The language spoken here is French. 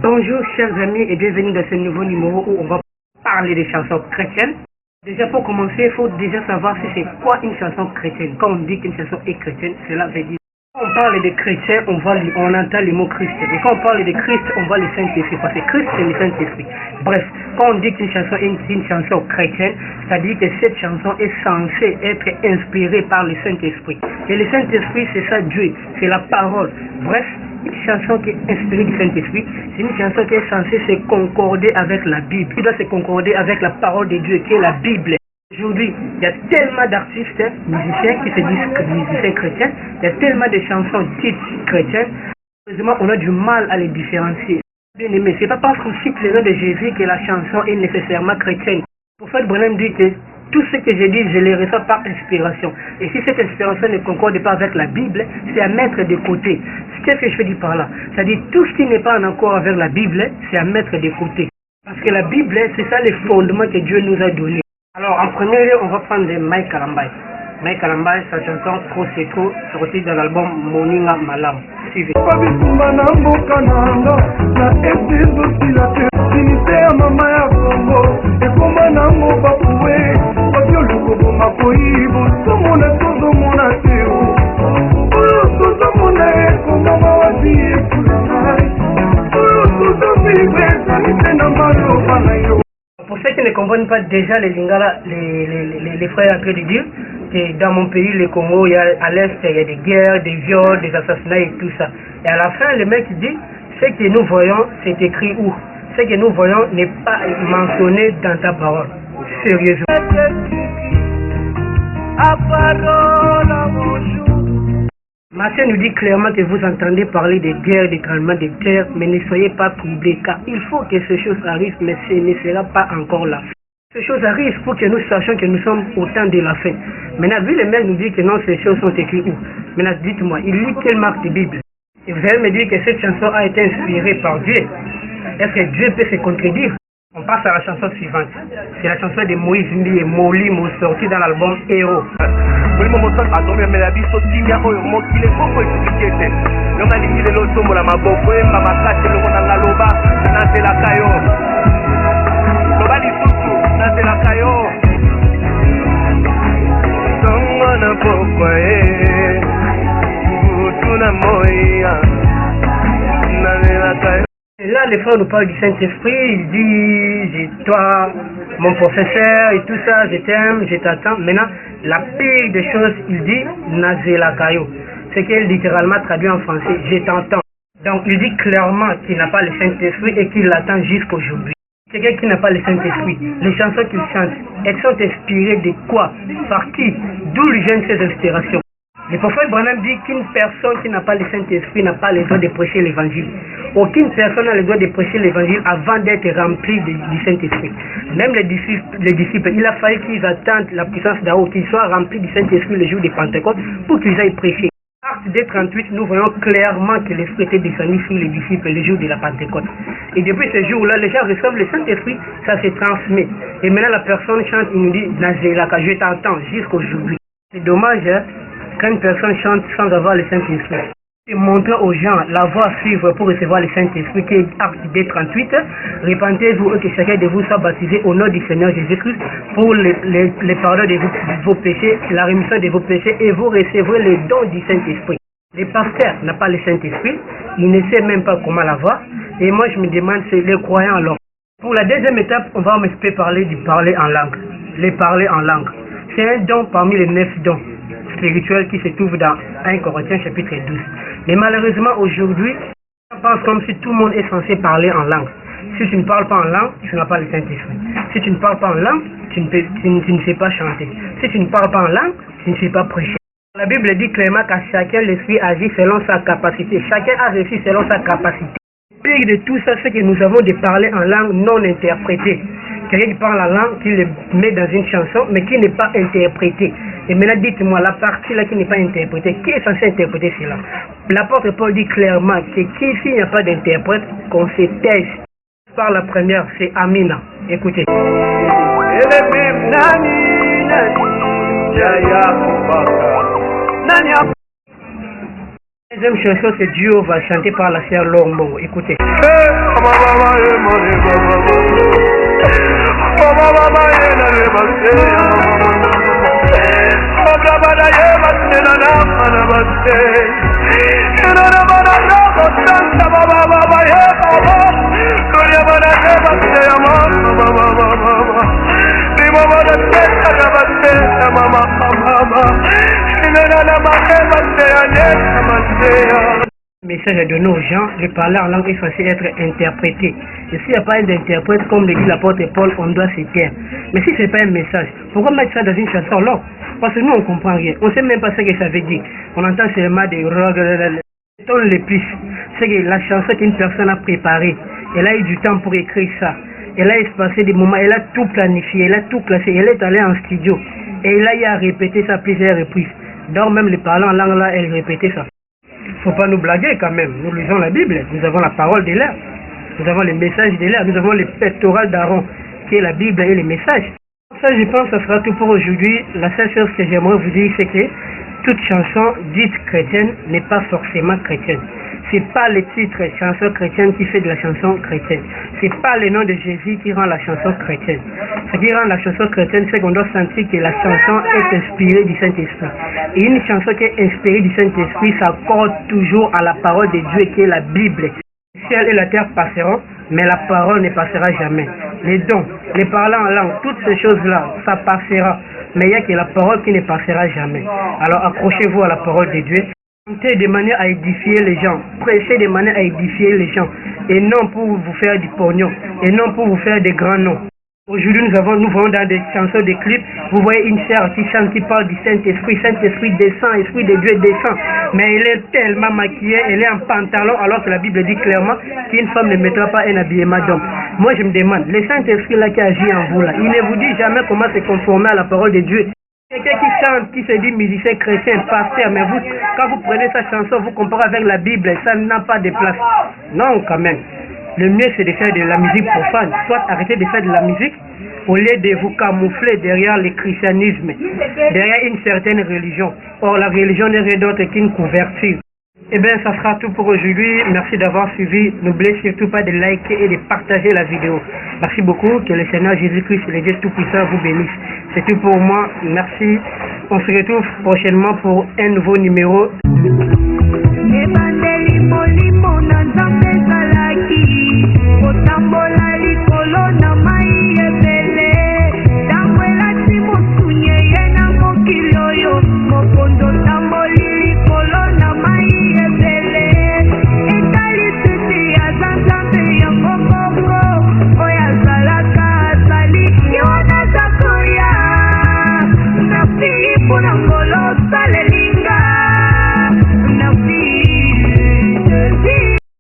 Bonjour chers amis et bienvenue dans ce nouveau numéro où on va parler des chansons chrétiennes. Déjà pour commencer, il faut déjà savoir si c'est quoi une chanson chrétienne. Quand on dit qu'une chanson est chrétienne, cela veut dire quand on parle des chrétiens, on entend le mot Christ. Et quand on parle de Christ, on voit le Saint-Esprit. Parce que Christ, c'est le Saint-Esprit. Bref, quand on dit qu'une chanson est une chanson chrétienne, c'est-à-dire que cette chanson est censée être inspirée par le Saint-Esprit. Et le Saint-Esprit, c'est ça Dieu, c'est la parole. Bref, une chanson qui est inspirée du Saint-Esprit, c'est une chanson qui est censée se concorder avec la Bible. Qui doit se concorder avec la parole de Dieu, qui est la Bible. Aujourd'hui, il y a tellement d'artistes, musiciens qui se disent musiciens chrétiens, il y a tellement de chansons dites chrétiennes. Heureusement, on a du mal à les différencier. Bien aimé, c'est pas parce qu'on cite le nom de Jésus que la chanson est nécessairement chrétienne. Pour faire Branham dit que tout ce que je dis, je les reçois par inspiration. Et si cette inspiration ne concorde pas avec la Bible, c'est à mettre de côté. Qu'est-ce que je veux dire par là? C'est-à-dire tout ce qui n'est pas en accord avec la Bible, c'est à mettre de côté. Parce que la Bible, c'est ça le fondement que Dieu nous a donné. Alors, en premier lieu, on va prendre Mike Kalambai. Mike Kalambai, sa chanson Trop c'est trop, sortie dans l'album Moninga Malam. Suivez. Pour ceux qui ne comprennent pas déjà les lingala, les frères en train de dire que dans mon pays, le Congo, à l'est, il y a des guerres, des viols, des assassinats et tout ça. Et à la fin, le mec dit, ce que nous voyons, c'est écrit où? Ce que nous voyons n'est pas mentionné dans ta parole. Sérieusement. Matthieu nous dit clairement que vous entendez parler des guerres, des tremblements de terre, mais ne soyez pas troublés, car il faut que ces choses arrivent, mais ce ne sera pas encore là. Ces choses arrivent pour que nous sachions que nous sommes au temps de la fin. Maintenant, vu le mec nous dit que non, ces choses sont écrites où? Maintenant, dites-moi, il lit quelle marque de Bible? Et vous allez me dire que cette chanson a été inspirée par Dieu. Est-ce que Dieu peut se contredire? On passe à la chanson suivante. C'est la chanson de Moïse Mbi et Molimo, sortie dans l'album Héros. Et là, les frères nous parlent du Saint-Esprit, il dit, toi, mon professeur et tout ça, je t'aime, je t'attends. Maintenant, la pire des choses, il dit, Nazelakayo. C'est qu'il littéralement traduit en français, je t'entends. Donc, il dit clairement qu'il n'a pas le Saint-Esprit et qu'il l'attend jusqu'aujourd'hui. Quelqu'un qui n'a pas le Saint-Esprit, les chansons qu'il chante, elles sont inspirées de quoi? Par qui? D'où lui viennent ces inspirations? Le prophète Branham dit qu'une personne qui n'a pas le Saint-Esprit n'a pas le droit de prêcher l'évangile. Aucune personne n'a le droit de prêcher l'évangile avant d'être rempli du Saint-Esprit. Même les disciples, il a fallu qu'ils attendent la puissance d'en haut, qu'ils soient remplis du Saint-Esprit le jour de Pentecôte pour qu'ils aillent prêcher. Acte 2:38, nous voyons clairement que l'Esprit était descendu sur les disciples le jour de la Pentecôte. Et depuis ce jour-là, les gens reçoivent le Saint-Esprit, ça se transmet. Et maintenant la personne chante, il nous dit, Nazélaka, je t'entends jusqu'aujourd'hui. C'est dommage, hein, quand une personne chante sans avoir le Saint-Esprit. Et montrant aux gens la voie à suivre pour recevoir le Saint-Esprit, qui est Acte 2:38, repentez-vous et que chacun de vous soit baptisé au nom du Seigneur Jésus-Christ pour le pardon de vos péchés, la rémission de vos péchés, et vous recevrez le don du Saint-Esprit. Le pasteur n'a pas le Saint-Esprit, il ne sait même pas comment l'avoir, et moi je me demande, c'est les croyants alors. Pour la deuxième étape, on va parler du parler en langue. Les parler en langue. C'est un don parmi les 9 dons spirituels qui se trouvent dans 1 Corinthiens chapitre 12. Mais malheureusement aujourd'hui, on pense comme si tout le monde est censé parler en langue. Si tu ne parles pas en langue, tu n'as pas le Saint-Esprit. Si tu ne parles pas en langue, tu ne sais pas chanter. Si tu ne parles pas en langue, tu ne sais pas prêcher. La Bible dit clairement qu'à chacun l'Esprit agit selon sa capacité. Chacun a réussi selon sa capacité. Le pire de tout ça, c'est que nous avons de parler en langue non interprétée. Quelqu'un qui parle la langue, qui le met dans une chanson, mais qui n'est pas interprétée. Et maintenant, dites-moi, la partie là qui n'est pas interprétée, qui est censé interpréter cela? L'apôtre Paul dit clairement que s'il n'y a pas d'interprète, qu'on se taise. Par la première, c'est Amina. Écoutez. La deuxième chanson, c'est duo va chanter par la sœur Lormo. Écoutez. Le message est donné aux gens, le parler en langue est censé être interprété. Et s'il n'y a pas d'interprète, comme le dit l'apôtre Paul, on doit se taire. Mais si ce n'est pas un message, pourquoi mettre ça dans une chanson là? Parce que nous on ne comprend rien, on ne sait même pas ce que ça veut dire. On entend seulement des on les plus. C'est que la chanson qu'une personne a préparée, elle a eu du temps pour écrire ça. Elle a espacé des moments, elle a tout planifié, elle a tout classé, elle est allée en studio. Et elle a eu à répéter ça plusieurs reprises. Donc même les parlants en langue là, elle répétait ça. Faut pas nous blaguer quand même. Nous lisons la Bible, nous avons la parole de l'air, nous avons les messages de l'air, nous avons les pectorales d'Aaron, qui est la Bible et les messages. Ça, je pense que ça sera tout pour aujourd'hui. La seule chose que j'aimerais vous dire, c'est que toute chanson dite chrétienne n'est pas forcément chrétienne. C'est pas le titre chanson chrétienne qui fait de la chanson chrétienne. C'est pas le nom de Jésus qui rend la chanson chrétienne. Ce qui rend la chanson chrétienne, c'est qu'on doit sentir que la chanson est inspirée du Saint-Esprit. Et une chanson qui est inspirée du Saint-Esprit s'accorde toujours à la parole de Dieu qui est la Bible. Le ciel et la terre passeront, mais la parole ne passera jamais. Les dons, les parlants en langue, toutes ces choses-là, ça passera. Mais il n'y a que la parole qui ne passera jamais. Alors accrochez-vous à la parole de Dieu. Chantez de manière à édifier les gens. Prêchez de manière à édifier les gens. Et non pour vous faire du pognon. Et non pour vous faire des grands noms. Aujourd'hui, nous voyons dans des chansons, des clips, vous voyez une sœur qui chante, qui parle du Saint-Esprit. Saint-Esprit descend, Esprit de Dieu descend. Mais elle est tellement maquillée, elle est en pantalon, alors que la Bible dit clairement qu'une femme ne mettra pas un habillement d'homme. Moi, je me demande, le Saint-Esprit là qui agit en vous là, il ne vous dit jamais comment se conformer à la parole de Dieu. Quelqu'un qui chante, qui se dit musicien chrétien, pasteur, mais vous, quand vous prenez sa chanson, vous comparez avec la Bible, ça n'a pas de place. Non, quand même. Le mieux, c'est de faire de la musique profane. Soit arrêtez de faire de la musique au lieu de vous camoufler derrière le christianisme, derrière une certaine religion. Or, la religion n'est rien d'autre qu'une couverture. Eh bien, ça sera tout pour aujourd'hui. Merci d'avoir suivi. N'oubliez surtout pas de liker et de partager la vidéo. Merci beaucoup. Que le Seigneur Jésus-Christ, le Dieu Tout-Puissant, vous bénisse. C'est tout pour moi. Merci. On se retrouve prochainement pour un nouveau numéro.